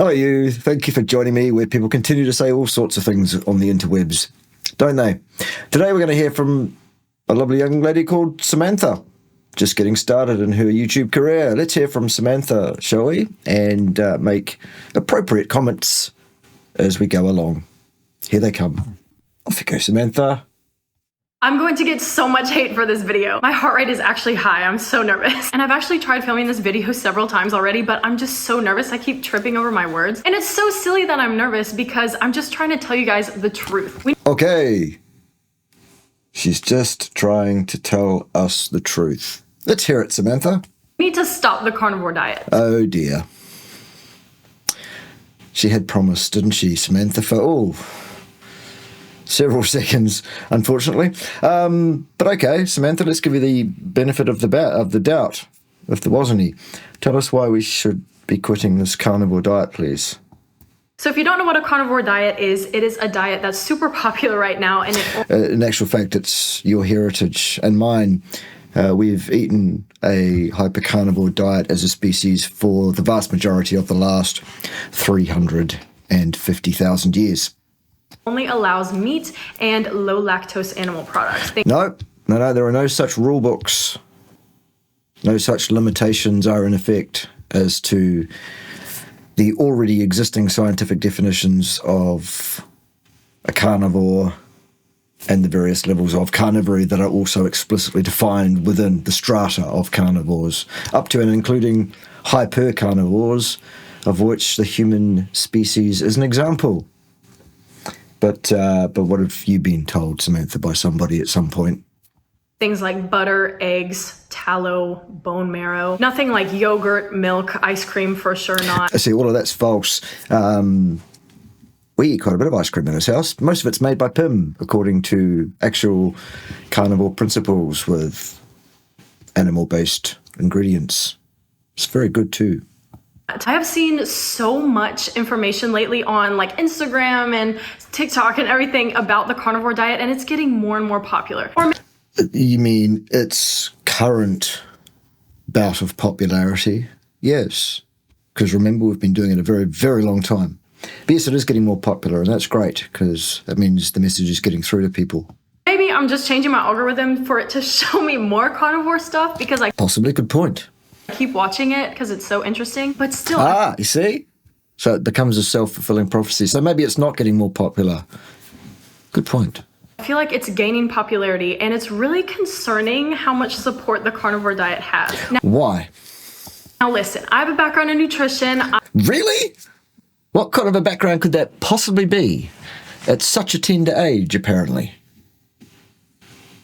Hello, you. Thank you for joining me, where people continue to say all sorts of things on the interwebs, don't they? Today we're going to hear from a lovely young lady called Samantha, just getting started in her YouTube career. Let's hear from Samantha, shall we? And make appropriate comments as we go along. Here they come. Off you go, Samantha. I'm going to get so much hate for this video. My heart rate is actually high. I'm so nervous. And I've actually tried filming this video several times already, but I'm just so nervous. I keep tripping over my words. And it's so silly that I'm nervous because I'm just trying to tell you guys the truth. Okay. She's just trying to tell us the truth. Let's hear it, Samantha. We need to stop the carnivore diet. Oh dear. She had promised, didn't she, Samantha, for several seconds, unfortunately. But okay, Samantha, let's give you the benefit of the doubt, if there was any. Tell us why we should be quitting this carnivore diet, please. So if you don't know what a carnivore diet is, it is a diet that's super popular right now. And in actual fact, it's your heritage and mine. We've eaten a hypercarnivore diet as a species for the vast majority of the last 350,000 years. Only allows meat and low lactose animal products. No, there are no such rule books. No such limitations are in effect as to the already existing scientific definitions of a carnivore and the various levels of carnivory that are also explicitly defined within the strata of carnivores, up to and including hypercarnivores, of which the human species is an example. But what have you been told, Samantha, by somebody at some point? Things like butter, eggs, tallow, bone marrow. Nothing like yogurt, milk, ice cream, for sure not. I see, all of that's false. We eat quite a bit of ice cream in this house. Most of it's made by Pim, according to actual carnivore principles with animal-based ingredients. It's very good too. I have seen so much information lately on like Instagram and TikTok and everything about the carnivore diet, and it's getting more and more popular. You mean its current bout of popularity? Yes, because remember, we've been doing it a very, very long time. But yes, it is getting more popular, and that's great because that means the message is getting through to people. Maybe I'm just changing my algorithm for it to show me more carnivore stuff because I possibly, good point. Keep watching it because it's so interesting, but still. You see? So it becomes a self-fulfilling prophecy. So maybe it's not getting more popular. Good point. I feel like it's gaining popularity, and it's really concerning how much support the carnivore diet has. Why? Now listen, I have a background in nutrition. Really? What kind of a background could that possibly be at such a tender age, apparently?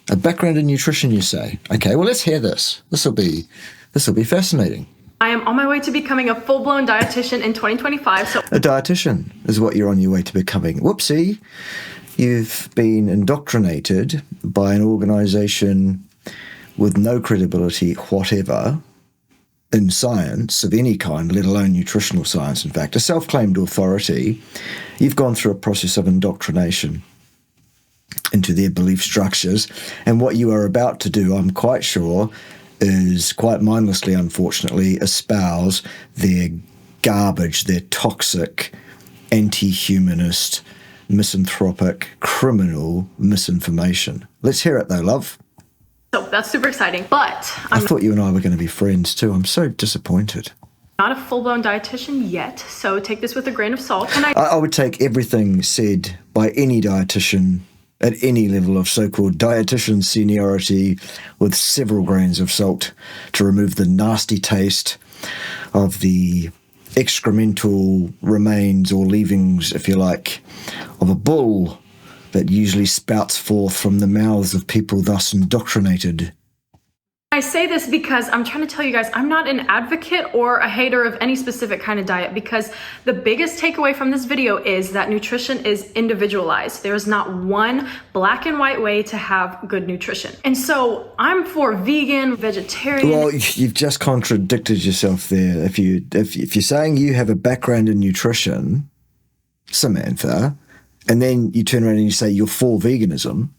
A background in nutrition, you say? Okay, well, let's hear this. This will be fascinating. I am on my way to becoming a full-blown dietitian in 2025. So a dietitian is what you're on your way to becoming. Whoopsie. You've been indoctrinated by an organization with no credibility whatever in science of any kind, let alone nutritional science, in fact, a self-claimed authority. You've gone through a process of indoctrination into their belief structures, and what you are about to do, I'm quite sure, is quite mindlessly, unfortunately, espouse their garbage, their toxic, anti-humanist, misanthropic, criminal misinformation. Let's hear it though, love. So that's super exciting, but I thought you and I were going to be friends too. I'm so disappointed. Not a full-blown dietitian yet, so take this with a grain of salt. And I would take everything said by any dietitian at any level of so-called dietitian seniority with several grains of salt to remove the nasty taste of the excremental remains or leavings, if you like, of a bull that usually spouts forth from the mouths of people thus indoctrinated. I say this because I'm trying to tell you guys, I'm not an advocate or a hater of any specific kind of diet, because the biggest takeaway from this video is that nutrition is individualized. There is not one black and white way to have good nutrition. And so I'm for vegan, vegetarian. Well, you've just contradicted yourself there. If you're saying you have a background in nutrition, Samantha, and then you turn around and you say you're for veganism,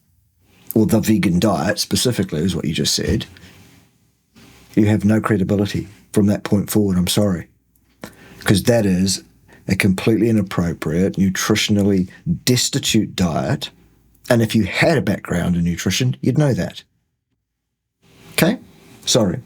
or the vegan diet specifically is what you just said, you have no credibility from that point forward. I'm sorry. Because that is a completely inappropriate, nutritionally destitute diet. And if you had a background in nutrition, you'd know that. Okay? Sorry.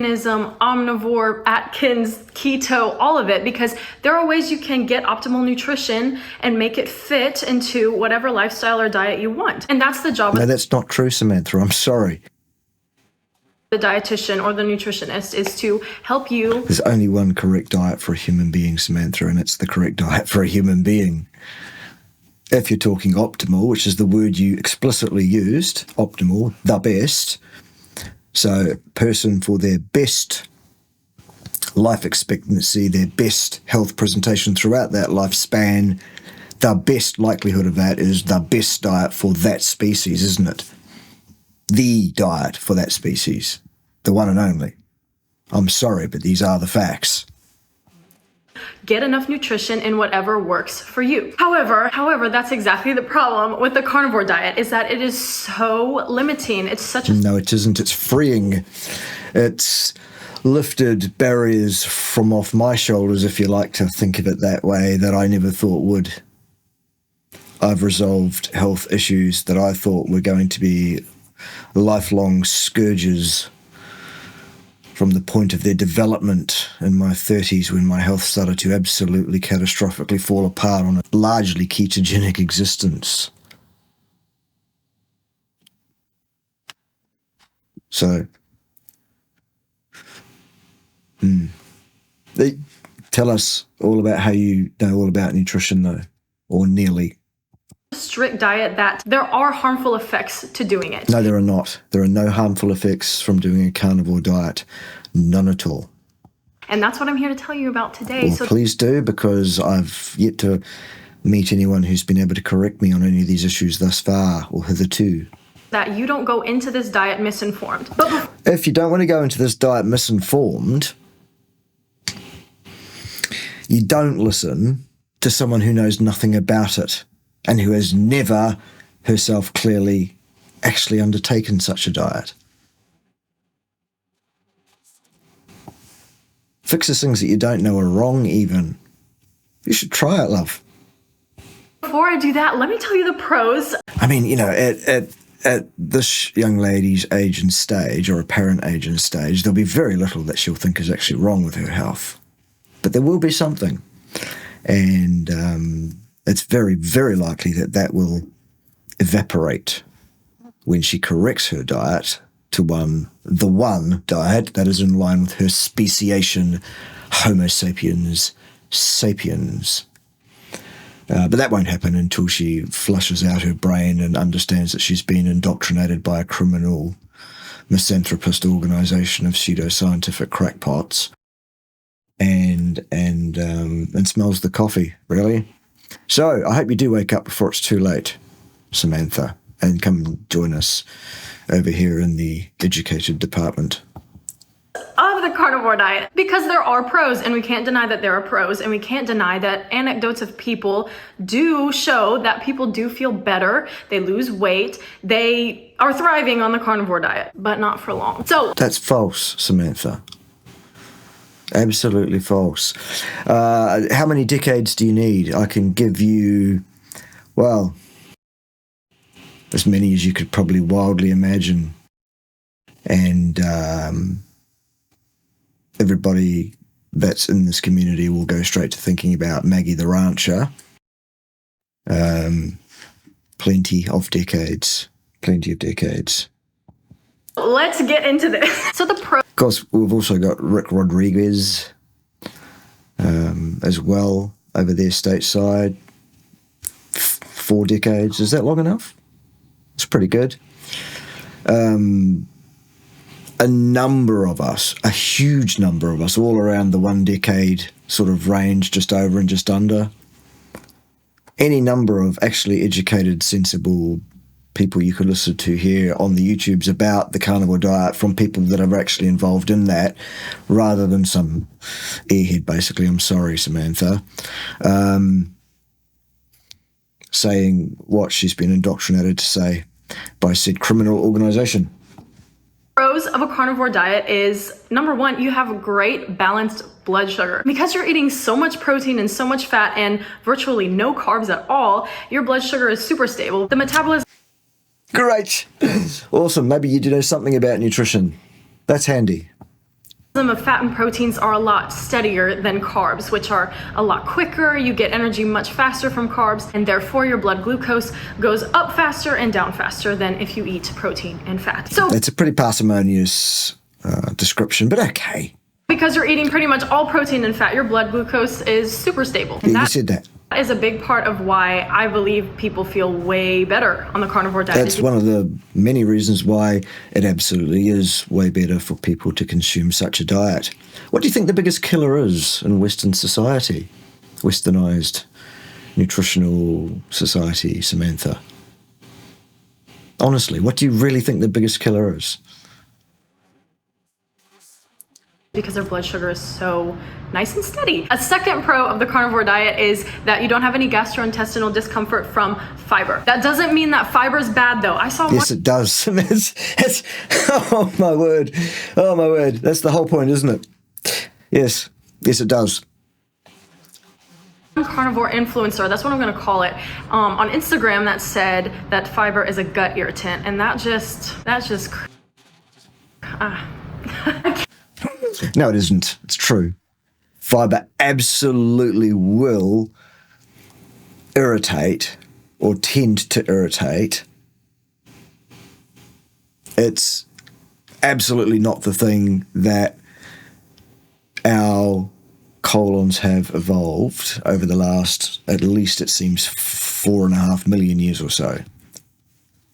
Omnivore, Atkins, keto, all of it, because there are ways you can get optimal nutrition and make it fit into whatever lifestyle or diet you want. And that's the job No, of that's not true, Samantha. I'm sorry. the dietitian or the nutritionist, is to help you. There's only one correct diet for a human being, Samantha, and it's the correct diet for a human being. If you're talking optimal, which is the word you explicitly used, optimal, the best, so person for their best life expectancy, their best health presentation throughout that lifespan, the best likelihood of that is the best diet for that species, isn't it? The diet for that species, the one and only. I'm sorry, but these are the facts. Get enough nutrition in whatever works for you. However, that's exactly the problem with the carnivore diet, is that it is so limiting. It's such a... No, it isn't. It's freeing. It's lifted barriers from off my shoulders, if you like to think of it that way, that I never thought would. I've resolved health issues that I thought were going to be lifelong scourges from the point of their development in my 30s, when my health started to absolutely catastrophically fall apart on a largely ketogenic existence. So, tell us all about how you know all about nutrition, though, or nearly. strict diet that there are harmful effects to doing it. No, there are not. There are no harmful effects from doing a carnivore diet. None at all. And that's what I'm here to tell you about today. Well, please do, because I've yet to meet anyone who's been able to correct me on any of these issues thus far or hitherto. That you don't go into this diet misinformed. But if you don't want to go into this diet misinformed, you don't listen to someone who knows nothing about it and who has never herself clearly actually undertaken such a diet. Fixes things that you don't know are wrong even. You should try it, love. Before I do that, let me tell you the pros. I mean, you know, at this young lady's age and stage, or apparent age and stage, there'll be very little that she'll think is actually wrong with her health. But there will be something. And it's very, very likely that that will evaporate when she corrects her diet to the one diet that is in line with her speciation, Homo sapiens sapiens. But that won't happen until she flushes out her brain and understands that she's been indoctrinated by a criminal misanthropist organisation of pseudoscientific crackpots, and smells the coffee, really. So I hope you do wake up before it's too late, Samantha, and come join us over here in the educated department of the carnivore diet, because there are pros, and we can't deny that there are pros, and we can't deny that anecdotes of people do show that people do feel better, they lose weight, they are thriving on the carnivore diet, but not for long. So that's false, Samantha. Absolutely false. How many decades do you need? I can give you, well, as many as you could probably wildly imagine. And everybody that's in this community will go straight to thinking about Maggie the Rancher. Plenty of decades. Let's get into this. So the pro. Of course, we've also got Rick Rodriguez as well over there stateside. 4 decades. Is that long enough? It's pretty good. A number of us, a huge number of us, all around the 1 decade sort of range, just over and just under. Any number of actually educated, sensible people you could listen to here on the YouTubes about the carnivore diet from people that are actually involved in that, rather than some airhead, basically. I'm sorry, Samantha. Saying what she's been indoctrinated to say by said criminal organisation. Pros of a carnivore diet is, number one, you have great balanced blood sugar. Because you're eating so much protein and so much fat and virtually no carbs at all, your blood sugar is super stable. The metabolism... Great. Awesome. Maybe you do know something about nutrition. That's handy. of fat and proteins are a lot steadier than carbs, which are a lot quicker. You get energy much faster from carbs, and therefore your blood glucose goes up faster and down faster than if you eat protein and fat. So it's a pretty parsimonious description, but okay. Because you're eating pretty much all protein and fat, your blood glucose is super stable. And you said that. That is a big part of why I believe people feel way better on the carnivore diet. That's one of the many reasons why it absolutely is way better for people to consume such a diet. What do you think the biggest killer is in Western society? Westernized nutritional society, Samantha? Honestly, what do you really think the biggest killer is? Because their blood sugar is so nice and steady. A second pro of the carnivore diet is that you don't have any gastrointestinal discomfort from fiber. That doesn't mean that fiber is bad though. Yes, it does. It's, oh my word. Oh my word. That's the whole point, isn't it? Yes. Yes, it does. Carnivore influencer, that's what I'm going to call it, on Instagram that said that fiber is a gut irritant, and that's just No, it isn't. It's true. Fiber absolutely will irritate or tend to irritate. It's absolutely not the thing that our colons have evolved over the last, at least it seems, 4.5 million years or so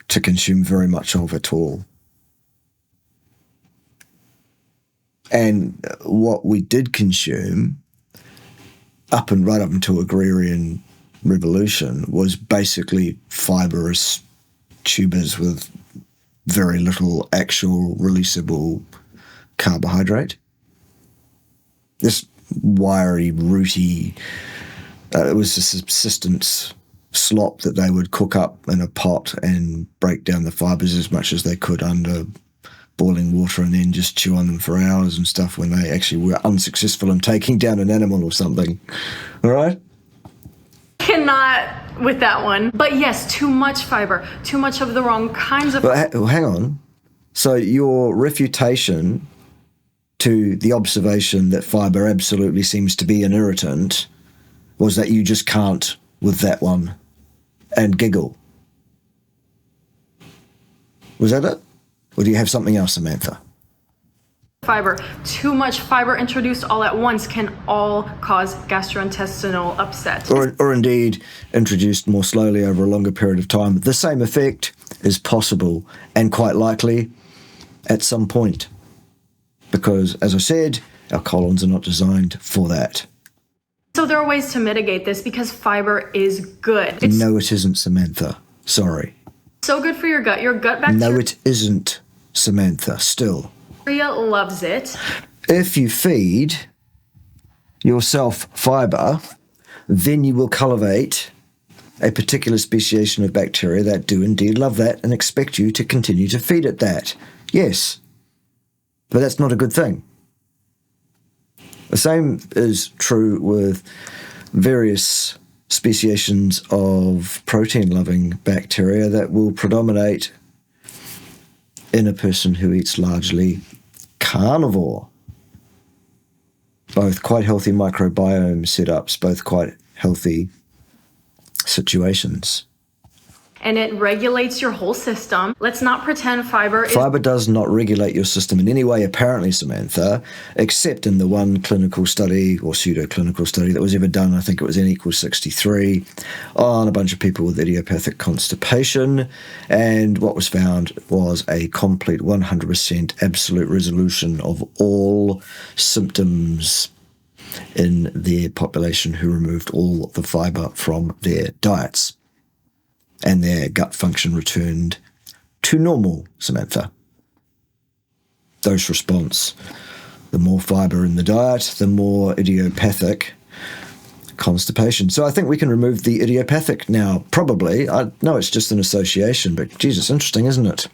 to consume very much of at all. And what we did consume right up until agrarian revolution was basically fibrous tubers with very little actual releasable carbohydrate. This wiry, rooty, it was a subsistence slop that they would cook up in a pot and break down the fibers as much as they could under boiling water and then just chew on them for hours and stuff when they actually were unsuccessful in taking down an animal or something. All right? Cannot with that one. But yes, too much fiber, too much of the wrong kinds of... But hang on. So your refutation to the observation that fiber absolutely seems to be an irritant was that you just can't with that one and giggle. Was that it? Or do you have something else, Samantha? Fiber. Too much fiber introduced all at once can all cause gastrointestinal upset. Or indeed, introduced more slowly over a longer period of time. The same effect is possible and quite likely at some point. Because, as I said, our colons are not designed for that. So there are ways to mitigate this because fiber is good. No, it isn't, Samantha. Sorry. So good for your gut. Your gut bacteria... No, it isn't, Samantha. Still. Loves it. If you feed yourself fiber, then you will cultivate a particular speciation of bacteria that do indeed love that and expect you to continue to feed it that. Yes. But that's not a good thing. The same is true with various speciations of protein-loving bacteria that will predominate in a person who eats largely carnivore. Both quite healthy microbiome setups, both quite healthy situations. And it regulates your whole system. Let's not pretend fiber does not regulate your system in any way, apparently, Samantha, except in the one clinical study or pseudo-clinical study that was ever done, I think it was N equals 63, on a bunch of people with idiopathic constipation. And what was found was a complete 100% absolute resolution of all symptoms in their population who removed all the fiber from their diets. And their gut function returned to normal, Samantha. Dose response. The more fiber in the diet, the more idiopathic constipation. So I think we can remove the idiopathic now, probably. I know it's just an association, but Jesus, interesting, isn't it?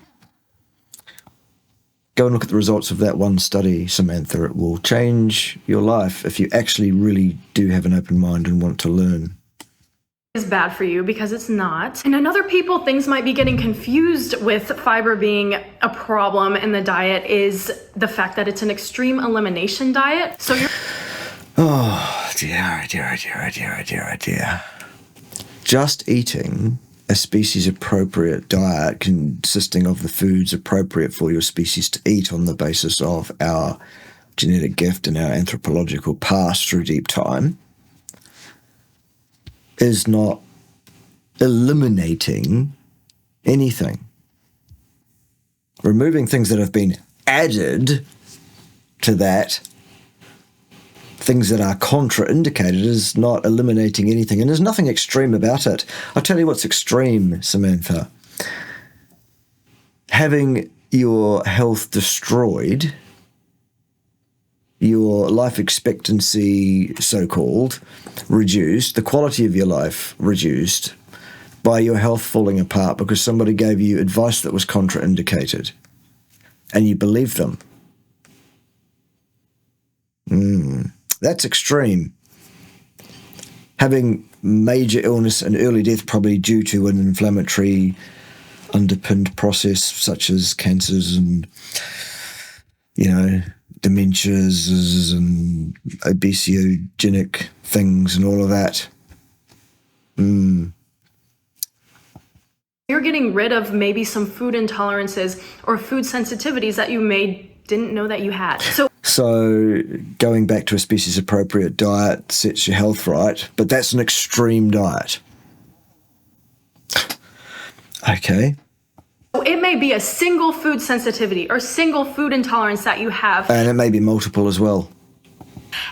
Go and look at the results of that one study, Samantha. It will change your life if you actually really do have an open mind and want to learn. Is bad for you, because it's not. And in other people, things might be getting confused with fiber being a problem in the diet is the fact that it's an extreme elimination diet. So you're... Oh, dear. Just eating a species-appropriate diet consisting of the foods appropriate for your species to eat on the basis of our genetic gift and our anthropological past through deep time is not eliminating anything. Removing things that have been added to that, things that are contraindicated, is not eliminating anything. And there's nothing extreme about it. I'll tell you what's extreme, Samantha. Having your health destroyed, your life expectancy, so-called, reduced, the quality of your life reduced by your health falling apart because somebody gave you advice that was contraindicated and you believed them. That's extreme. Having major illness and early death probably due to an inflammatory underpinned process such as cancers and, dementias and obesogenic things and all of that. You're getting rid of maybe some food intolerances or food sensitivities that you didn't know that you had. So going back to a species-appropriate diet sets your health right, but that's an extreme diet. Okay. It may be a single food sensitivity or single food intolerance that you have. And it may be multiple as well.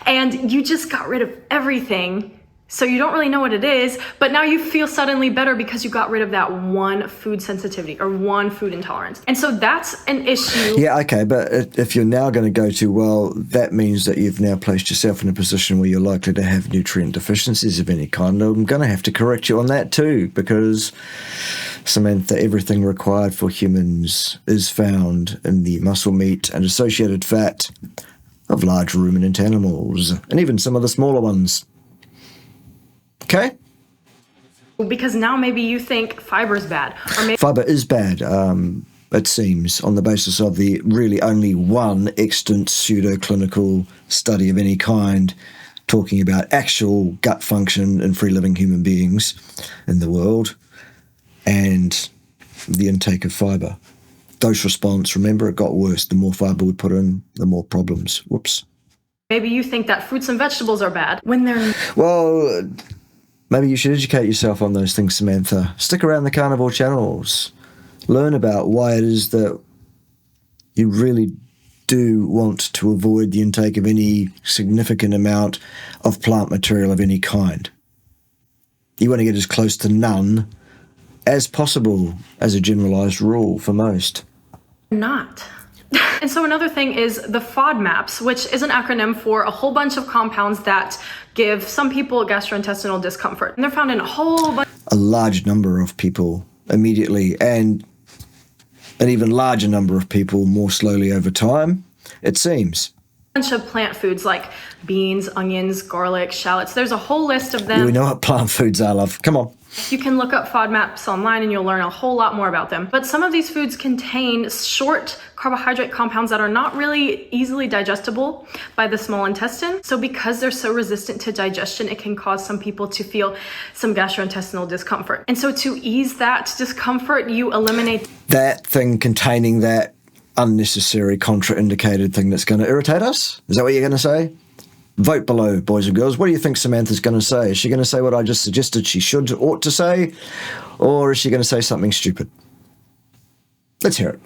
And you just got rid of everything. So you don't really know what it is, but now you feel suddenly better because you got rid of that one food sensitivity or one food intolerance. And so that's an issue. Yeah, okay, but if you're now going to go to, well, that means that you've now placed yourself in a position where you're likely to have nutrient deficiencies of any kind. I'm going to have to correct you on that too, because, Samantha, everything required for humans is found in the muscle meat and associated fat of large ruminant animals, and even some of the smaller ones. Okay? Because now maybe you think fiber is bad. Or maybe fiber is bad, it seems, on the basis of the really only one extant pseudo-clinical study of any kind talking about actual gut function in free-living human beings in the world and the intake of fiber. Dose response, remember, it got worse. The more fiber we put in, the more problems. Whoops. Maybe you think that fruits and vegetables are bad when they're... Well... Maybe you should educate yourself on those things, Samantha. Stick around the carnivore channels. Learn about why it is that you really do want to avoid the intake of any significant amount of plant material of any kind. You want to get as close to none as possible as a generalized rule for most. Not. And so another thing is the FODMAPs, which is an acronym for a whole bunch of compounds that give some people gastrointestinal discomfort. And they're found in a large number of people immediately, and an even larger number of people more slowly over time, it seems. Bunch of plant foods like beans, onions, garlic, shallots. There's a whole list of them. Yeah, we know what plant foods are, love. Come on. You can look up FODMAPs online and you'll learn a whole lot more about them. But some of these foods contain short carbohydrate compounds that are not really easily digestible by the small intestine. So because they're so resistant to digestion, it can cause some people to feel some gastrointestinal discomfort. And so to ease that discomfort, you eliminate that thing containing that unnecessary contraindicated thing that's going to irritate us. Is that what you're going to say? Vote below, boys and girls. What do you think Samantha's going to say? Is she going to say what I just suggested she ought to say? Or is she going to say something stupid? Let's hear it.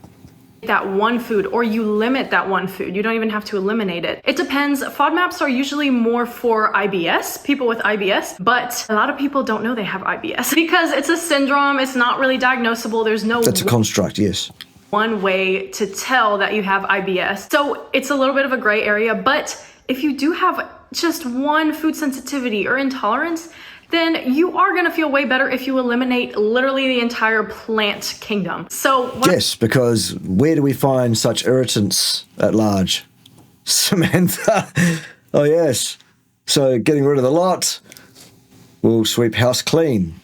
That one food, or you limit that one food. You don't even have to eliminate it. It depends. FODMAPs are usually more for IBS, people with IBS, but a lot of people don't know they have IBS because it's a syndrome. It's not really diagnosable. There's no... That's a construct, yes. One way to tell that you have IBS. So it's a little bit of a gray area, but if you do have just one food sensitivity or intolerance, then you are going to feel way better if you eliminate literally the entire plant kingdom. So yes, because where do we find such irritants at large? Samantha. Oh, yes. So getting rid of the lot will sweep house clean.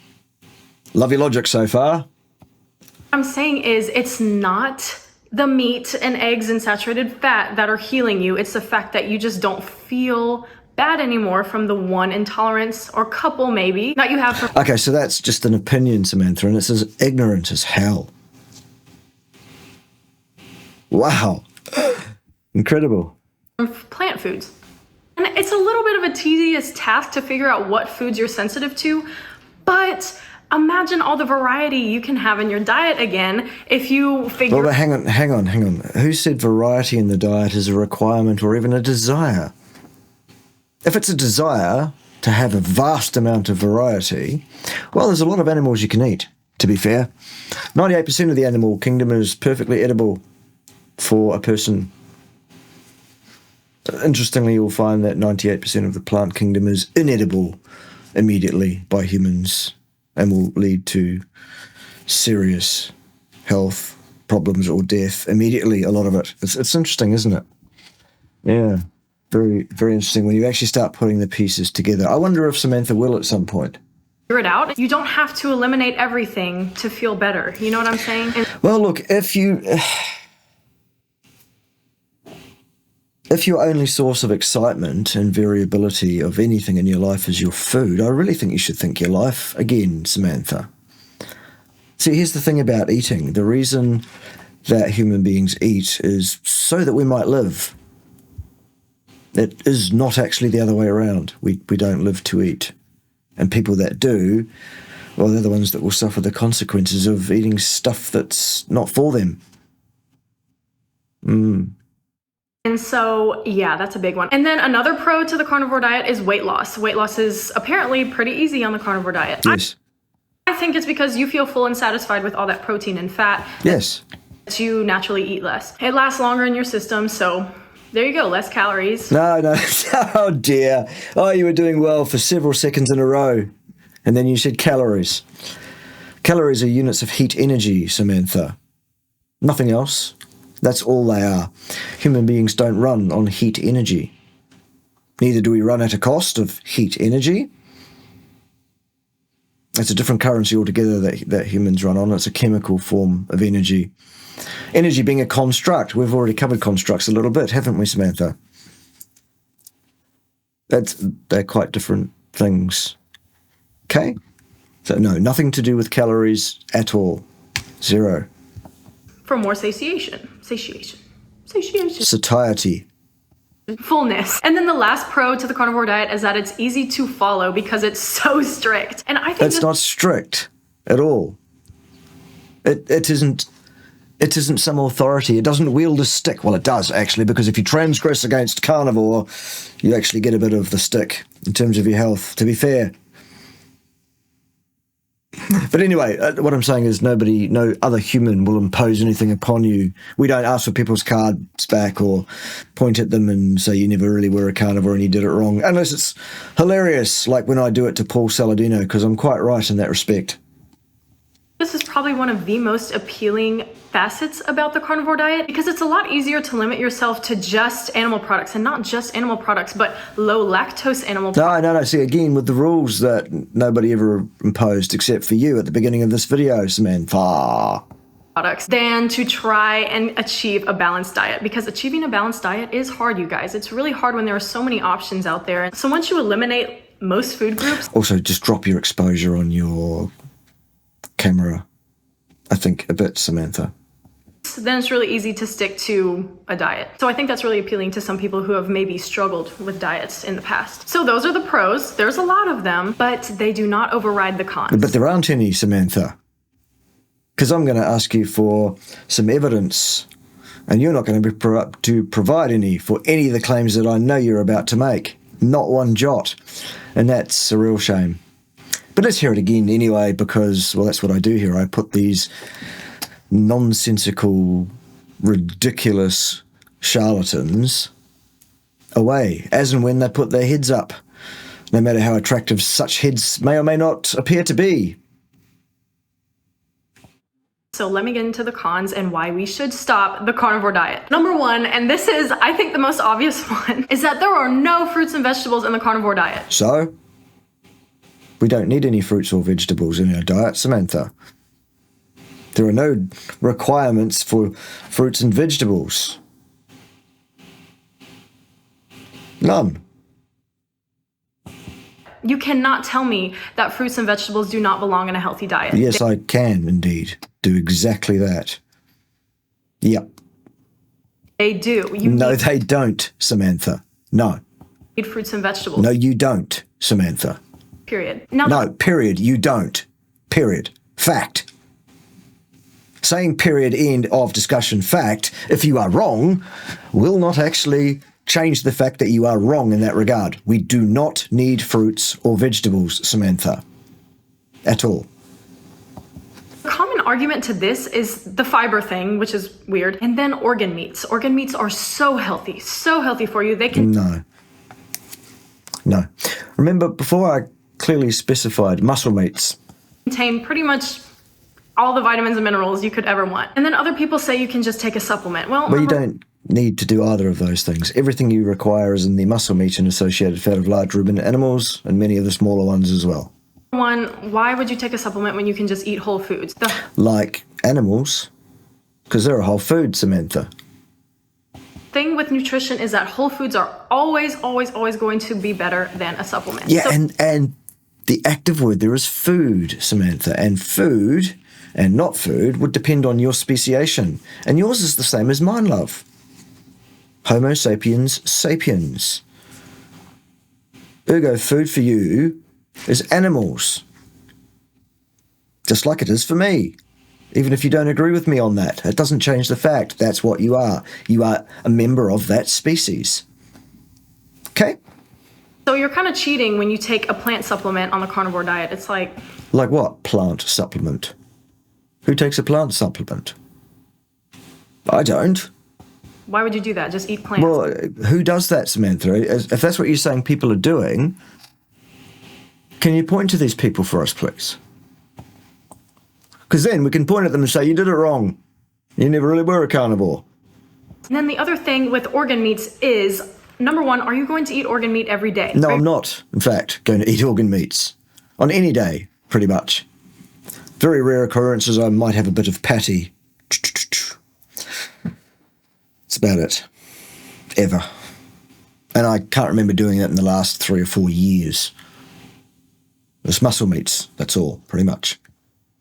Love your logic so far. What I'm saying is it's not the meat and eggs and saturated fat that are healing you. It's the fact that you just don't feel bad anymore from the one intolerance or couple maybe that you have from Okay, so that's just an opinion, Samantha, and it's as ignorant as hell. Wow. Incredible. plant foods. And it's a little bit of a tedious task to figure out what foods you're sensitive to, but imagine all the variety you can have in your diet again if you figure... Well, but hang on. Who said variety in the diet is a requirement or even a desire? If it's a desire to have a vast amount of variety, well, there's a lot of animals you can eat, to be fair. 98% of the animal kingdom is perfectly edible for a person. Interestingly, you'll find that 98% of the plant kingdom is inedible immediately by humans and will lead to serious health problems or death immediately, a lot of it. It's interesting, isn't it? Yeah. Very, very interesting when you actually start putting the pieces together. I wonder if Samantha will at some point. Figure it out. You don't have to eliminate everything to feel better. You know what I'm saying? Well, look, if your only source of excitement and variability of anything in your life is your food, I really think you should think your life again, Samantha. See, here's the thing about eating. The reason that human beings eat is so that we might live. It is not actually the other way around. We don't live to eat. And people that do, well, they're the ones that will suffer the consequences of eating stuff that's not for them. And so, yeah, that's a big one. And then another pro to the carnivore diet is weight loss. Weight loss is apparently pretty easy on the carnivore diet. Yes. I think it's because you feel full and satisfied with all that protein and fat. Yes. That you naturally eat less. It lasts longer in your system, so there you go, less calories. No. Oh, dear. Oh, you were doing well for several seconds in a row. And then you said calories. Calories are units of heat energy, Samantha. Nothing else. That's all they are. Human beings don't run on heat energy. Neither do we run at a cost of heat energy. It's a different currency altogether that humans run on. It's a chemical form of energy. Energy being a construct. We've already covered constructs a little bit, haven't we, Samantha? They're quite different things. Okay? So no, nothing to do with calories at all. Zero. For more satiation. Satiety. Fullness. And then the last pro to the carnivore diet is that it's easy to follow because it's so strict. And I think it's not strict at all. It isn't some authority. It doesn't wield a stick. Well, it does, actually, because if you transgress against carnivore, you actually get a bit of the stick in terms of your health, to be fair. But anyway, what I'm saying is no other human will impose anything upon you. We don't ask for people's cards back or point at them and say you never really were a carnivore and you did it wrong, unless it's hilarious, like when I do it to Paul Saladino, because I'm quite right in that respect. This is probably one of the most appealing facets about the carnivore diet because it's a lot easier to limit yourself to just animal products, and not just animal products, but low lactose animal products. No. See, again, with the rules that nobody ever imposed except for you at the beginning of this video, Samantha. Products than to try and achieve a balanced diet, because achieving a balanced diet is hard, you guys. It's really hard when there are so many options out there. So once you eliminate most food groups... Also, just drop your exposure on your camera, I think, a bit, Samantha. Then it's really easy to stick to a diet. So I think that's really appealing to some people who have maybe struggled with diets in the past. So those are the pros. There's a lot of them, but they do not override the cons. But there aren't any, Samantha. Because I'm going to ask you for some evidence, and you're not going to provide any for any of the claims that I know you're about to make. Not one jot. And that's a real shame. But let's hear it again anyway, because, well, that's what I do here. I put these nonsensical, ridiculous charlatans away, as and when they put their heads up. no matter how attractive such heads may or may not appear to be. So let me get into the cons and why we should stop the carnivore diet. Number one, and this is, I think, the most obvious one, is that there are no fruits and vegetables in the carnivore diet. So, we don't need any fruits or vegetables in our diet, Samantha. There are no requirements for fruits and vegetables. None. You cannot tell me that fruits and vegetables do not belong in a healthy diet. Yes, I can indeed do exactly that. Yep. They do. No, they don't, Samantha. No. You need fruits and vegetables. No, you don't, Samantha. Period. No, period, you don't. Period. Fact. Saying period, end of discussion, fact, if you are wrong, will not actually change the fact that you are wrong in that regard. We do not need fruits or vegetables, Samantha. At all. A common argument to this is the fiber thing, which is weird, and then organ meats. Organ meats are so healthy for you. They can... No. Remember, before I clearly specified muscle meats contain pretty much all the vitamins and minerals you could ever want. And then other people say you can just take a supplement. Well, you don't need to do either of those things. Everything you require is in the muscle meat and associated fat of large ruminant animals and many of the smaller ones as well. One, why would you take a supplement when you can just eat whole foods? Like animals, because they're a whole food, Samantha. Thing with nutrition is that whole foods are always going to be better than a supplement. Yeah, and the active word there is food, Samantha, and food and not food would depend on your speciation. And yours is the same as mine, love. Homo sapiens sapiens. Ergo, food for you is animals. Just like it is for me. Even if you don't agree with me on that, it doesn't change the fact that's what you are. You are a member of that species. Okay? So you're kind of cheating when you take a plant supplement on the carnivore diet. It's like... Like what? Plant supplement? Who takes a plant supplement? I don't. Why would you do that? Just eat plants. Well, who does that, Samantha? If that's what you're saying people are doing, can you point to these people for us, please? Because then we can point at them and say, you did it wrong. You never really were a carnivore. And then the other thing with organ meats is, number one, are you going to eat organ meat every day? No, I'm not, in fact, going to eat organ meats. On any day, pretty much. Very rare occurrences, I might have a bit of patty. That's about it. Ever. And I can't remember doing that in the last 3 or 4 years. It's muscle meats, that's all, pretty much.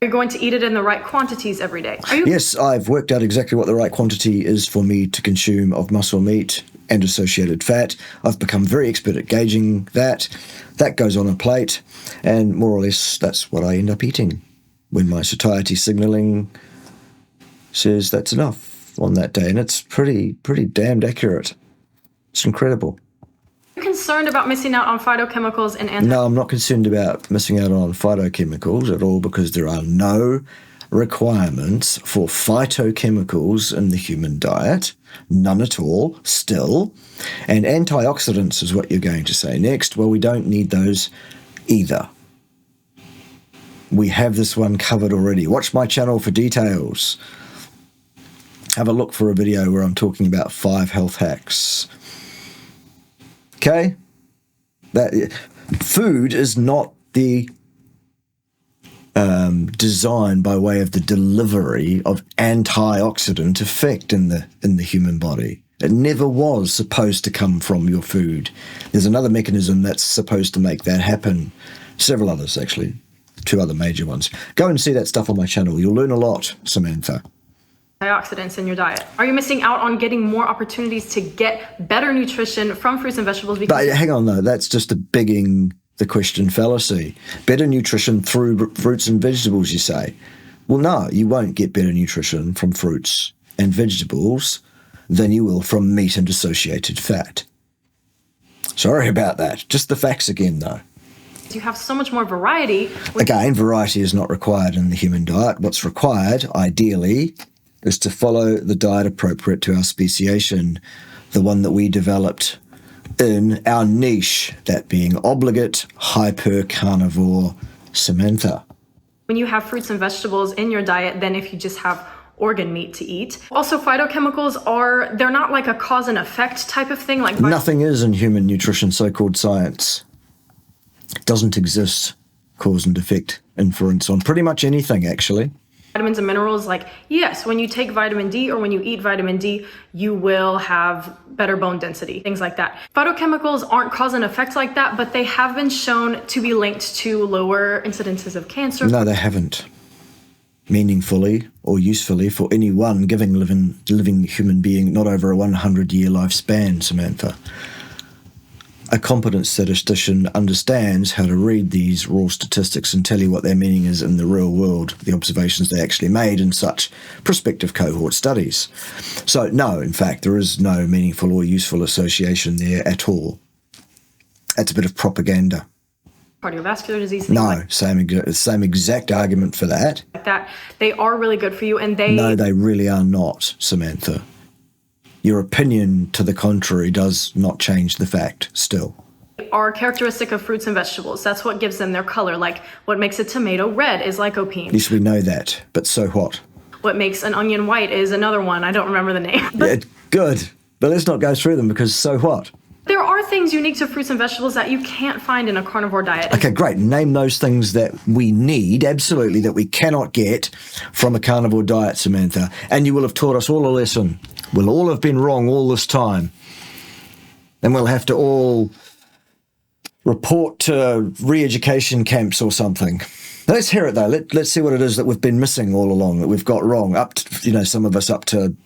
Are you going to eat it in the right quantities every day? Yes, I've worked out exactly what the right quantity is for me to consume of muscle meat and associated fat. I've become very expert at gauging that. That goes on a plate, and more or less that's what I end up eating when my satiety signaling says that's enough on that day, and it's pretty damned accurate. It's incredible. Are you concerned about missing out on phytochemicals and No, I'm not concerned about missing out on phytochemicals at all, because there are no requirements for phytochemicals in the human diet. None at all, still. And antioxidants is what you're going to say next. Well, we don't need those either. We have this one covered already. Watch my channel for details. Have a look for a video where I'm talking about 5 health hacks. Okay? Food is not the design by way of the delivery of antioxidant effect in the human body. It never was supposed to come from your food. There's another mechanism that's supposed to make that happen. Several others, actually. 2 other major ones. Go and see that stuff on my channel. You'll learn a lot, Samantha. Antioxidants in your diet. Are you missing out on getting more opportunities to get better nutrition from fruits and vegetables? But hang on, though. That's just a bigging the question fallacy. Better nutrition through fruits and vegetables, you say. Well, no, you won't get better nutrition from fruits and vegetables than you will from meat and associated fat. Sorry about that. Just the facts again, though. You have so much more variety. Again, variety is not required in the human diet. What's required, ideally, is to follow the diet appropriate to our speciation, the one that we developed in our niche, that being obligate hypercarnivore Samantha. When you have fruits and vegetables in your diet than if you just have organ meat to eat. Also, phytochemicals they're not like a cause and effect type of thing. Like nothing is in human nutrition, so-called science. It doesn't exist cause and effect inference on pretty much anything, actually. Vitamins and minerals, like, yes, when you take vitamin D or when you eat vitamin D, you will have better bone density, things like that. Phytochemicals aren't cause and effect like that, but they have been shown to be linked to lower incidences of cancer. No, they haven't. Meaningfully or usefully for any one living human being, not over a 100-year lifespan, Samantha. A competent statistician understands how to read these raw statistics and tell you what their meaning is in the real world, the observations they actually made in such prospective cohort studies. So, no, in fact, there is no meaningful or useful association there at all. That's a bit of propaganda. Cardiovascular disease. No, same exact argument for that. Like that. They are really good for you, and No, they really are not, Samantha. Your opinion to the contrary does not change the fact still. Are characteristic of fruits and vegetables. That's what gives them their color. Like what makes a tomato red is lycopene. Yes, we know that, but so what? What makes an onion white is another one. I don't remember the name. Yeah, good, but let's not go through them because so what? There are things unique to fruits and vegetables that you can't find in a carnivore diet. Okay, great. Name those things that we need, absolutely, that we cannot get from a carnivore diet, Samantha. And you will have taught us all a lesson. We'll all have been wrong all this time. And we'll have to all report to re-education camps or something. Let's hear it, though. Let's see what it is that we've been missing all along, that we've got wrong. Up to, some of us up to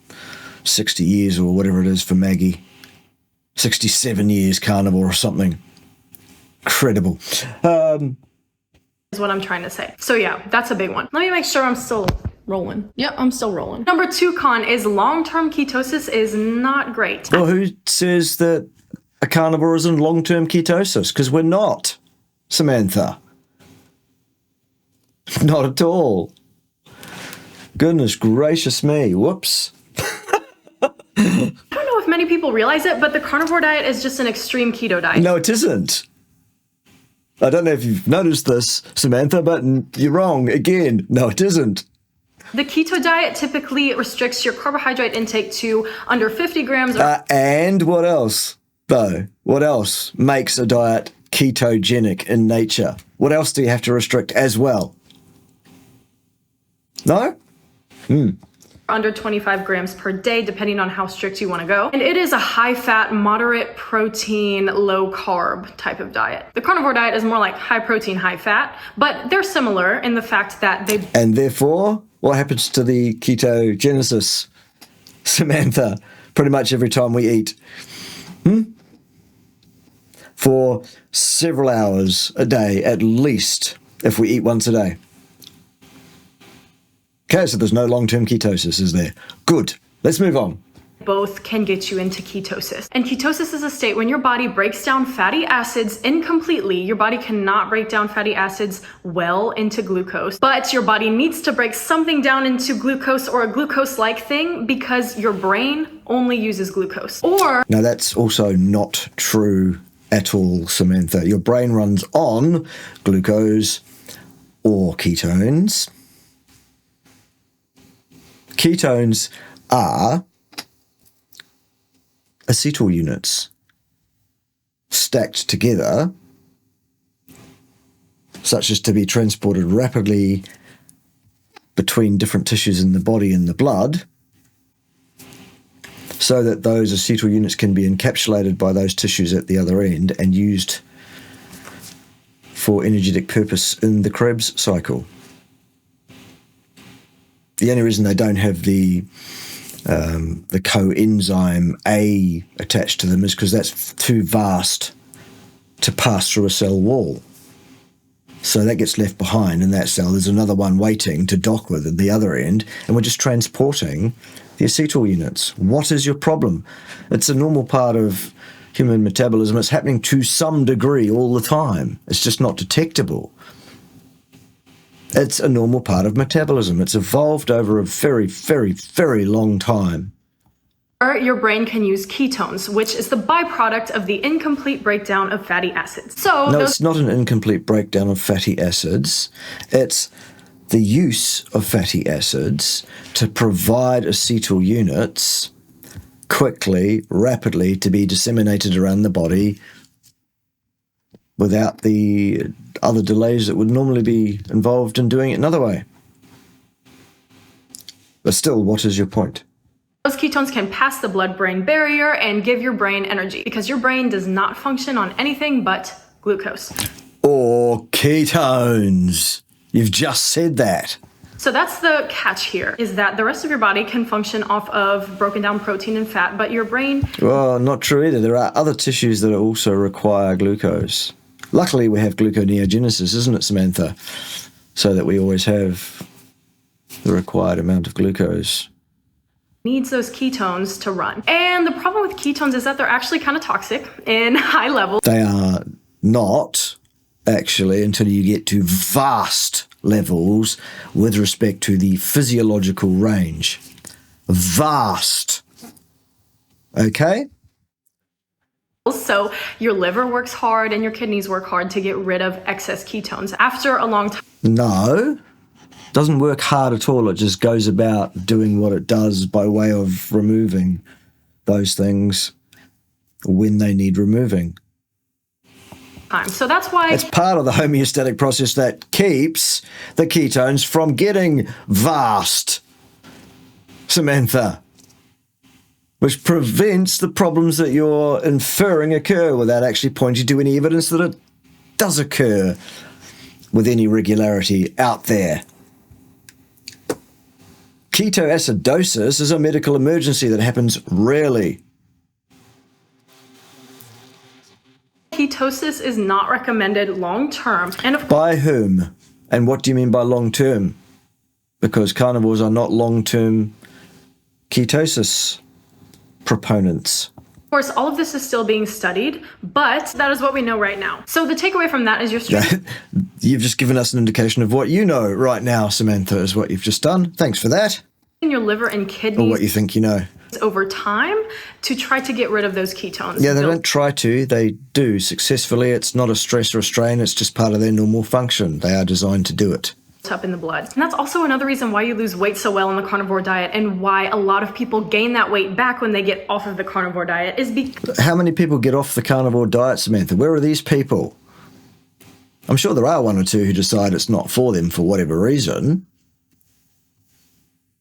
60 years or whatever it is for Maggie. 67 years carnivore or something. Incredible. Is what I'm trying to say. So yeah, that's a big one. Let me make sure I'm still rolling. Yep, I'm still rolling. Number 2 con is long-term ketosis is not great. Well, who says that a carnivore is in long-term ketosis? Because we're not, Samantha. Not at all. Goodness gracious me. Whoops. I don't know if many people realize it, but the carnivore diet is just an extreme keto diet. No, it isn't. I don't know if you've noticed this, Samantha, but you're wrong again. No, it isn't. The keto diet typically restricts your carbohydrate intake to under 50 grams. And what else, though? What else makes a diet ketogenic in nature? What else do you have to restrict as well? No? Under 25 grams per day, depending on how strict you want to go. And it is a high-fat, moderate protein, low-carb type of diet. The carnivore diet is more like high-protein, high-fat, but they're similar in the fact that they... And therefore, what happens to the ketogenesis, Samantha, pretty much every time we eat? For several hours a day, at least, if we eat once a day. Okay, so there's no long-term ketosis, is there? Good. Let's move on. Both can get you into ketosis. And ketosis is a state when your body breaks down fatty acids incompletely. Your body cannot break down fatty acids well into glucose, but your body needs to break something down into glucose or a glucose-like thing because your brain only uses glucose. Or... Now, that's also not true at all, Samantha. Your brain runs on glucose or ketones. Ketones are acetyl units stacked together, such as to be transported rapidly between different tissues in the body and the blood, so that those acetyl units can be encapsulated by those tissues at the other end and used for energetic purpose in the Krebs cycle. The only reason they don't have the coenzyme A attached to them is because that's too vast to pass through a cell wall. So that gets left behind in that cell. There's another one waiting to dock with at the other end, and we're just transporting the acetyl units. What is your problem? It's a normal part of human metabolism. It's happening to some degree all the time. It's just not detectable. It's a normal part of metabolism. It's evolved over a very, very, very long time. Or your brain can use ketones, which is the byproduct of the incomplete breakdown of fatty acids. So no, it's not an incomplete breakdown of fatty acids. It's the use of fatty acids to provide acetyl units quickly, rapidly, to be disseminated around the body without the other delays that would normally be involved in doing it another way. But still, what is your point? Those ketones can pass the blood-brain barrier and give your brain energy because your brain does not function on anything but glucose. Or ketones. You've just said that. So that's the catch here, is that the rest of your body can function off of broken down protein and fat, but your brain... Well, not true either. There are other tissues that also require glucose. Luckily, we have gluconeogenesis, isn't it, Samantha? So that we always have the required amount of glucose. Needs those ketones to run. And the problem with ketones is that they're actually kind of toxic in high levels. They are not, actually, until you get to vast levels with respect to the physiological range. Vast. Okay? So your liver works hard and your kidneys work hard to get rid of excess ketones. After a long time... No. Doesn't work hard at all. It just goes about doing what it does by way of removing those things when they need removing. So that's why it's part of the homeostatic process that keeps the ketones from getting vast, Samantha, which prevents the problems that you're inferring occur without actually pointing to any evidence that it does occur with any regularity out there. Ketoacidosis is a medical emergency that happens rarely. Ketosis is not recommended long-term. And by whom? And what do you mean by long-term? Because carnivores are not long-term ketosis proponents. Of course, all of this is still being studied, but that is what we know right now. So the takeaway from that is you've just given us an indication of what you know right now, Samantha, is what you've just done. Thanks for that. Your liver and kidneys. Or what you think you know. Over time to try to get rid of those ketones. Yeah, they don't try to. They do successfully. It's not a stress or a strain. It's just part of their normal function. They are designed to do it. Up in the blood. And that's also another reason why you lose weight so well on the carnivore diet and why a lot of people gain that weight back when they get off of the carnivore diet is because... How many people get off the carnivore diet, Samantha? Where are these people? I'm sure there are one or two who decide it's not for them for whatever reason.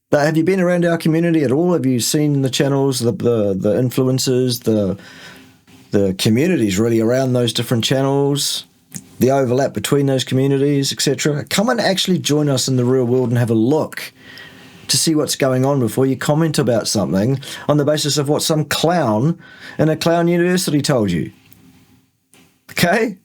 But have you been around our community at all? Have you seen the channels, the influencers, the communities really around those different channels? The overlap between those communities, etc. Come and actually join us in the real world and have a look to see what's going on before you comment about something on the basis of what some clown in a clown university told you. Okay?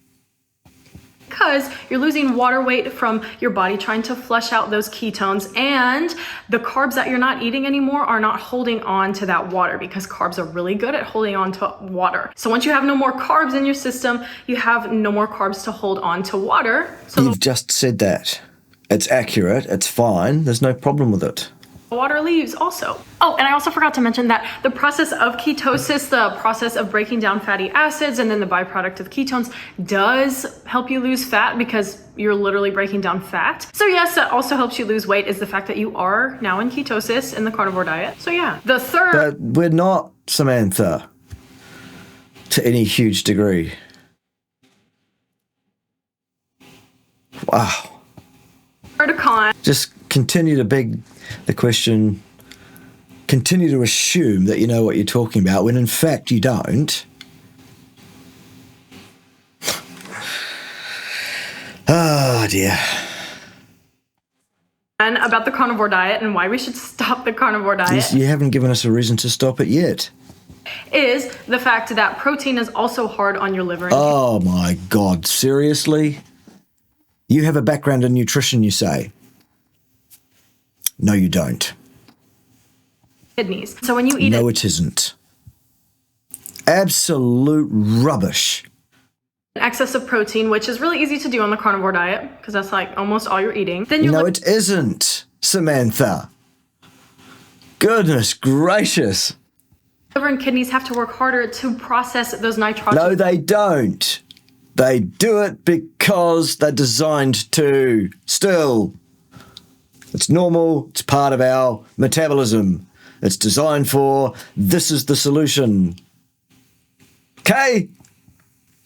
Because you're losing water weight from your body trying to flush out those ketones, and the carbs that you're not eating anymore are not holding on to that water because carbs are really good at holding on to water. So once you have no more carbs in your system, you have no more carbs to hold on to water. So you've just said that. It's accurate. It's fine. There's no problem with it. Water leaves also. Oh, and I also forgot to mention that the process of ketosis, the process of breaking down fatty acids and then the byproduct of ketones does help you lose fat because you're literally breaking down fat. So yes, that also helps you lose weight is the fact that you are now in ketosis in the carnivore diet. So yeah, the third... But we're not, Samantha, to any huge degree. Wow. Third con. Just continue to beg the question, continue to assume that you know what you're talking about when in fact you don't. Oh dear. And about the carnivore diet and why we should stop the carnivore diet. You haven't given us a reason to stop it yet. Is the fact that protein is also hard on your liver. Oh my God, seriously? You have a background in nutrition, you say? No, you don't. Kidneys. So when you eat No, it isn't. Absolute rubbish. Excess of protein, which is really easy to do on the carnivore diet because that's like almost all you're eating. Then you No, it isn't, Samantha. Goodness gracious. liver and kidneys have to work harder to process those nitrogen. No, they don't. They do it because they're designed to. Still, it's normal. It's part of our metabolism. It's designed for. This is the solution. Okay?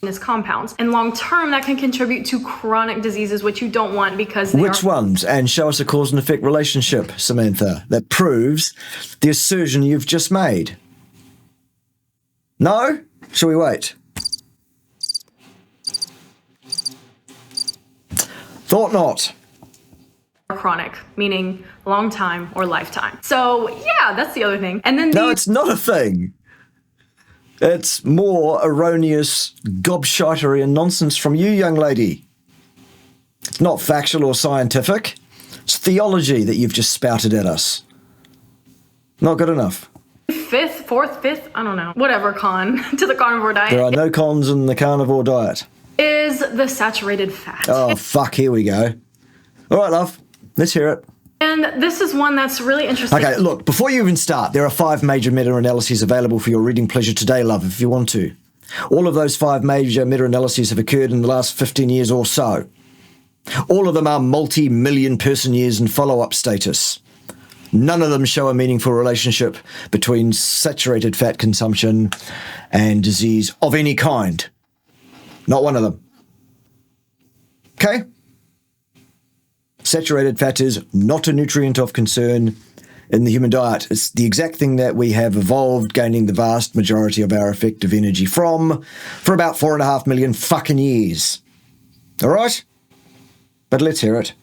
As compounds. And long term, that can contribute to chronic diseases, which you don't want because they Which ones? And show us a cause and effect relationship, Samantha, that proves the assertion you've just made. No? Shall we wait? Thought not. Chronic, meaning long time or lifetime. So yeah, that's the other thing. And then No, it's not a thing. It's more erroneous gobshitery and nonsense from you, young lady. It's not factual or scientific. It's theology that you've just spouted at us. Not good enough. fourth, fifth, I don't know, whatever con to the carnivore diet. There are no cons in the carnivore diet. Is the saturated fat. Oh, fuck, here we go. All right, love, let's hear it. And this is one that's really interesting. Okay, look, before you even start, there are 5 major meta-analyses available for your reading pleasure today, love, if you want to. All of those 5 major meta-analyses have occurred in the last 15 years or so. All of them are multi-million person years in follow-up status. None of them show a meaningful relationship between saturated fat consumption and disease of any kind. Not one of them. Okay? Saturated fat is not a nutrient of concern in the human diet. It's the exact thing that we have evolved, gaining the vast majority of our effective energy from for about 4.5 million fucking years. All right? But let's hear it.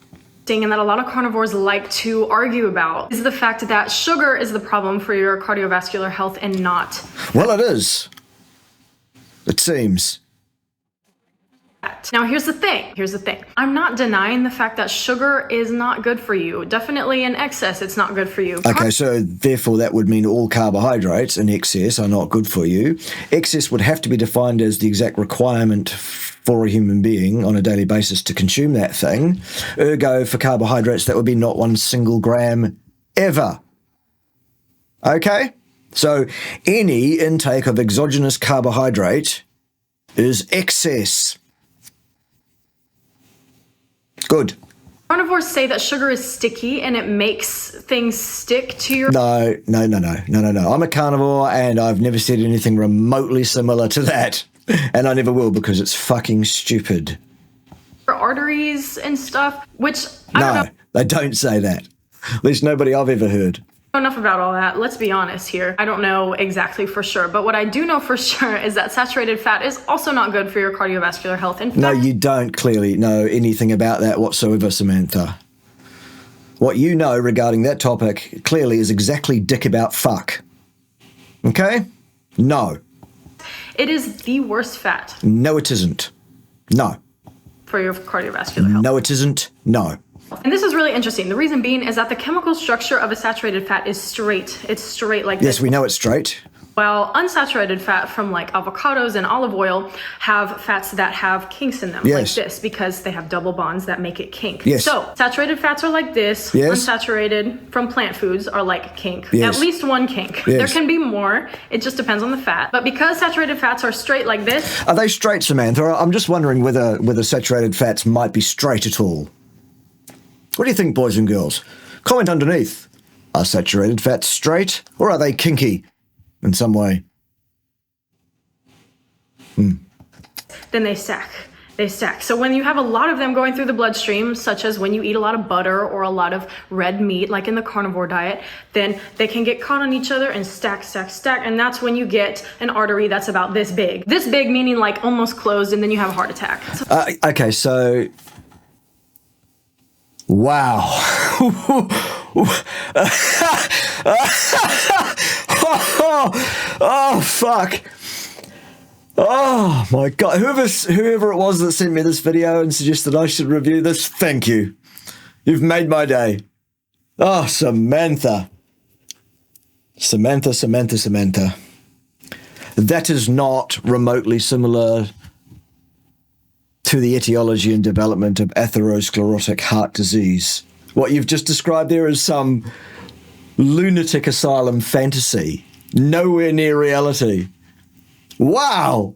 And that a lot of carnivores like to argue about is the fact that sugar is the problem for your cardiovascular health and not. Well, it is. It seems. Now, here's the thing. I'm not denying the fact that sugar is not good for you. Definitely in excess, it's not good for you. Okay, so therefore that would mean all carbohydrates in excess are not good for you. Excess would have to be defined as the exact requirement for a human being on a daily basis to consume that thing. Ergo, for carbohydrates, that would be not 1 single gram ever. Okay? So any intake of exogenous carbohydrate is excess. Good. Carnivores say that sugar is sticky and it makes things stick to your... No. I'm a carnivore and I've never said anything remotely similar to that. And I never will because it's fucking stupid. arteries and stuff, which I don't know. They don't say that. At least nobody I've ever heard. Enough about all that. Let's be honest here. I don't know exactly for sure, but what I do know for sure is that saturated fat is also not good for your cardiovascular health. In fact, No, you don't clearly know anything about that whatsoever, Samantha. What you know regarding that topic clearly is exactly dick about fuck. Okay? No. it is the worst fat No, it isn't. No. for your cardiovascular health. No, it isn't. No. And this is really interesting. The reason being is that the chemical structure of a saturated fat is straight. It's straight like Yes, this. we know it's straight. While unsaturated fat from like avocados and olive oil have fats that have kinks in them, Yes. like this, because they have double bonds that make it kink. Yes. So saturated fats are like this. Yes. Unsaturated from plant foods are like kink. Yes. At least one kink. Yes. There can be more. It just depends on the fat. But because saturated fats are straight like this, Are they straight, Samantha? I'm just wondering whether saturated fats might be straight at all. What do you think, boys and girls? Comment underneath. Are saturated fats straight, or are they kinky in some way? then they stack. They stack. So when you have a lot of them going through the bloodstream, such as when you eat a lot of butter or a lot of red meat, like in the carnivore diet, then they can get caught on each other and stack, stack, stack. And that's when you get an artery that's about this big. This big meaning like almost closed, and then you have a heart attack. So Okay, so... Wow. Oh, fuck. Oh, my God. Whoever it was that sent me this video and suggested I should review this, thank you. You've made my day. Oh, Samantha. Samantha. That is not remotely similar to the etiology and development of atherosclerotic heart disease. What you've just described there is some lunatic asylum fantasy. Nowhere near reality. Wow.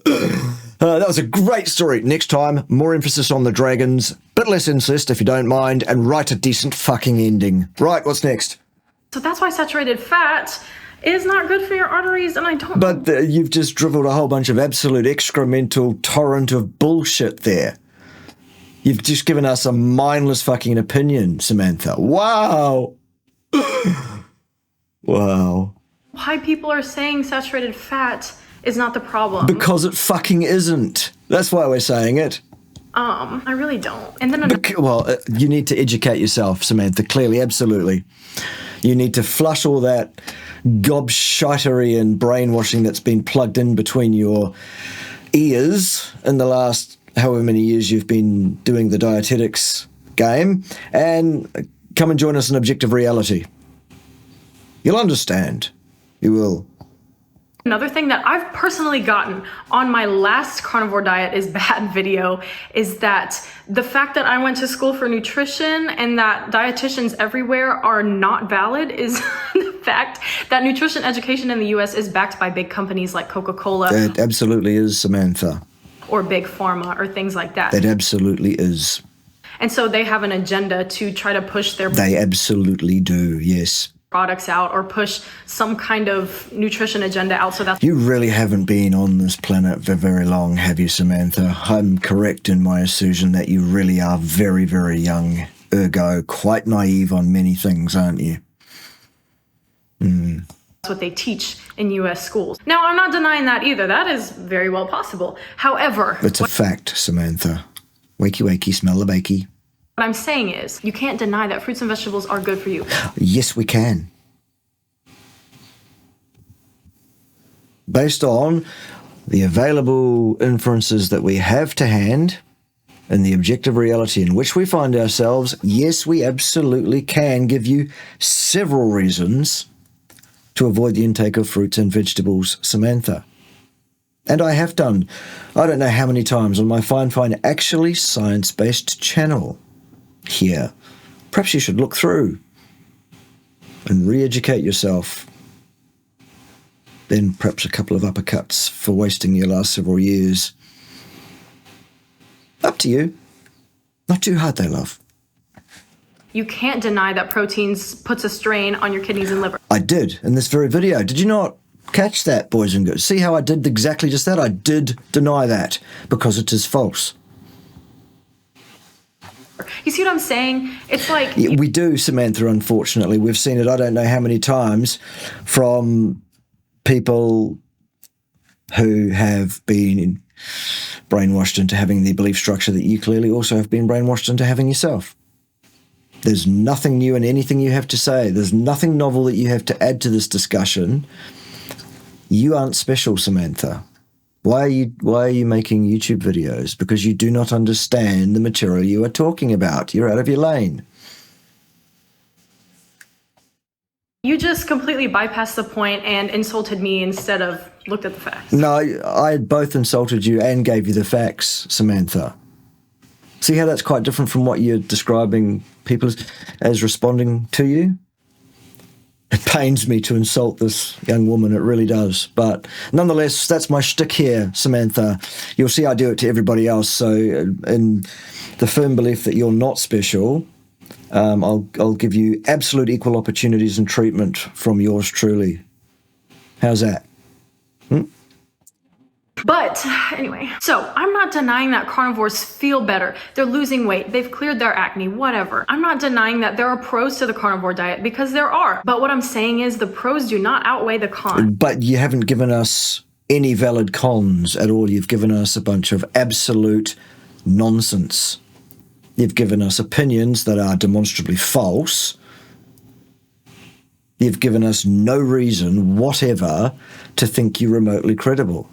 That was a great story. Next time, more emphasis on the dragons, bit less incest if you don't mind, and write a decent fucking ending. Right, what's next? So that's why saturated fat is not good for your arteries, and I don't... But you've just dribbled a whole bunch of absolute excremental torrent of bullshit there. You've just given us a mindless fucking opinion, Samantha. Wow. Wow. Why people are saying saturated fat is not the problem. Because it fucking isn't. That's why we're saying it. I really don't. And then you need to educate yourself, Samantha, clearly, absolutely. You need to flush all that gobshitery and brainwashing that's been plugged in between your ears in the last however many years you've been doing the dietetics game, and come and join us in Objective Reality. You'll understand. You will. Another thing that I've personally gotten on my last carnivore diet is bad video is that the fact that I went to school for nutrition and that dietitians everywhere are not valid is the fact that nutrition education in the US is backed by big companies like Coca-Cola. It absolutely is, Samantha. Or big pharma or things like that. It absolutely is. And so they have an agenda to try to push their... They absolutely do, yes. ...products out or push some kind of nutrition agenda out so that... You really haven't been on this planet for very long, have you, Samantha? I'm correct in my assertion that you really are very, very young, ergo quite naive on many things, aren't you? That's what they teach in US schools. Now, I'm not denying that either. That is very well possible. However... It's a fact, Samantha. Wakey, wakey, smell the bakey. What I'm saying is, you can't deny that fruits and vegetables are good for you. Yes, we can. Based on the available inferences that we have to hand and the objective reality in which we find ourselves, yes, we absolutely can give you several reasons to avoid the intake of fruits and vegetables, Samantha. And I have done, I don't know how many times, on my fine, actually science-based channel here. Perhaps you should look through and re-educate yourself. Then perhaps a couple of uppercuts for wasting your last several years. Up to you. Not too hard, though, love. You can't deny that proteins puts a strain on your kidneys and liver. I did, in this very video. Did you not catch that, boys and girls? See how I did exactly just that? I did deny that, because it is false. You see what I'm saying? It's like... Yeah, we do, Samantha, unfortunately. We've seen it I don't know how many times from people who have been brainwashed into having the belief structure that you clearly also have been brainwashed into having yourself. There's nothing new in anything you have to say. There's nothing novel that you have to add to this discussion. You aren't special, Samantha. Why are you making YouTube videos? Because you do not understand the material you are talking about. You're out of your lane. You just completely bypassed the point and insulted me instead of looked at the facts. No, I both insulted you and gave you the facts, Samantha. See how that's quite different from what you're describing people as responding to you? It pains me to insult this young woman, it really does. But nonetheless, that's my shtick here, Samantha. You'll see I do it to everybody else. So in the firm belief that you're not special, I'll give you absolute equal opportunities and treatment from yours truly. How's that? But anyway, so I'm not denying that carnivores feel better. They're losing weight. They've cleared their acne, whatever. I'm not denying that there are pros to the carnivore diet, because there are. But what I'm saying is the pros do not outweigh the cons. But you haven't given us any valid cons at all. You've given us a bunch of absolute nonsense. You've given us opinions that are demonstrably false. You've given us no reason whatever to think you remotely credible.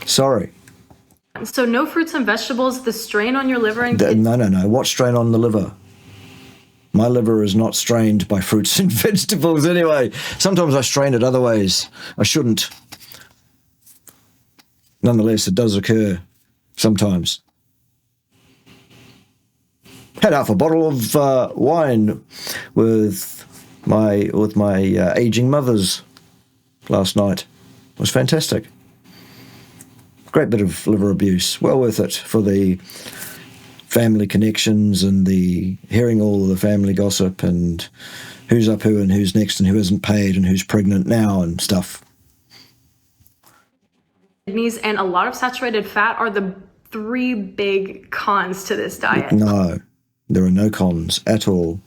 Sorry. So no fruits and vegetables, the strain on your liver and No. What strain on the liver? My liver is not strained by fruits and vegetables anyway. Sometimes I strain it other ways. I shouldn't. Nonetheless, it does occur sometimes. Had half a bottle of wine with my aging mother's last night. It was fantastic. Great bit of liver abuse. Well worth it for the family connections and the hearing all of the family gossip and who's up who and who's next and who isn't paid and who's pregnant now and stuff. Kidneys and a lot of saturated fat are the 3 big cons to this diet. No, there are no cons at all,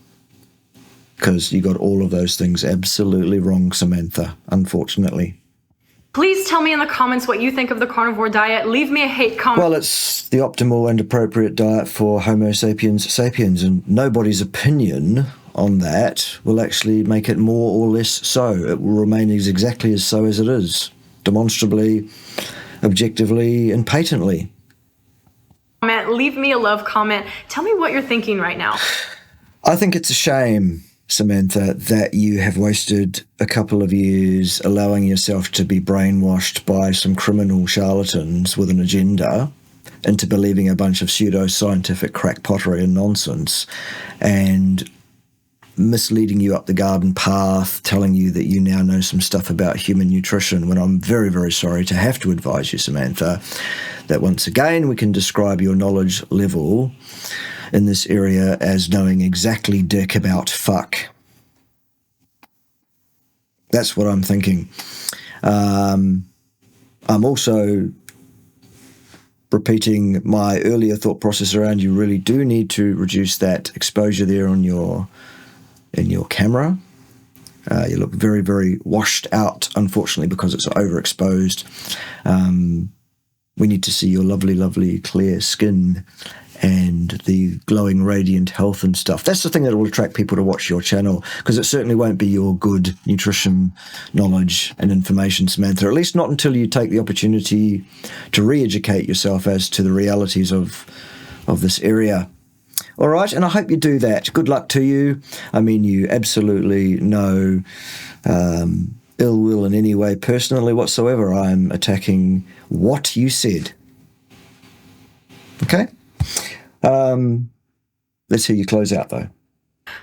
because you got all of those things absolutely wrong, Samantha, unfortunately. Please tell me in the comments what you think of the carnivore diet. Leave me a hate comment. Well, it's the optimal and appropriate diet for Homo sapiens sapiens, and nobody's opinion on that will actually make it more or less so. It will remain exactly as so as it is, demonstrably, objectively, and patently. Leave me a love comment. Tell me what you're thinking right now. I think it's a shame, Samantha, that you have wasted a couple of years allowing yourself to be brainwashed by some criminal charlatans with an agenda into believing a bunch of pseudo-scientific crackpottery and nonsense, and misleading you up the garden path, telling you that you now know some stuff about human nutrition, when I'm very, very sorry to have to advise you, Samantha, that once again we can describe your knowledge level in this area as knowing exactly dick about fuck. That's what I'm thinking. I'm also repeating my earlier thought process around you really do need to reduce that exposure there on in your camera. You look very, very washed out, unfortunately, because it's overexposed. We need to see your lovely, lovely clear skin and the glowing, radiant health and stuff. That's the thing that will attract people to watch your channel, because it certainly won't be your good nutrition knowledge and information, Samantha, at least not until you take the opportunity to re-educate yourself as to the realities of this area. All right, and I hope you do that. Good luck to you. I mean, you absolutely no ill will in any way personally whatsoever. I'm attacking what you said. Okay? Let's hear you close out, though.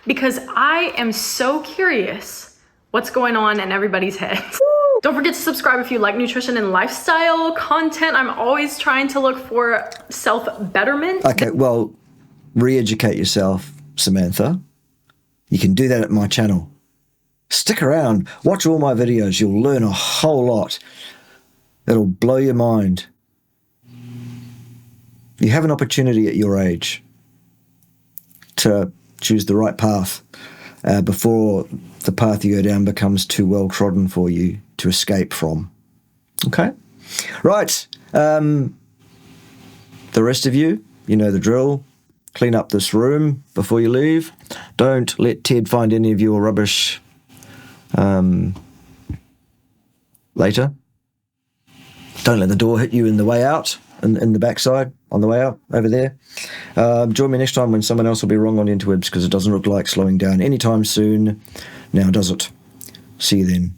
Because I am so curious what's going on in everybody's heads. Don't forget to subscribe if you like nutrition and lifestyle content. I'm always trying to look for self-betterment. Okay, well, re-educate yourself, Samantha. You can do that at my channel. Stick around, watch all my videos. You'll learn a whole lot. It'll blow your mind. You have an opportunity at your age to choose the right path before the path you go down becomes too well trodden for you to escape from. Okay? Right. The rest of you, you know the drill. Clean up this room before you leave. Don't let Ted find any of your rubbish later. Don't let the door hit you in the way out, in the backside, on the way out, over there. Join me next time when someone else will be wrong on the interwebs, because it doesn't look like slowing down anytime soon. Now, does it? See you then.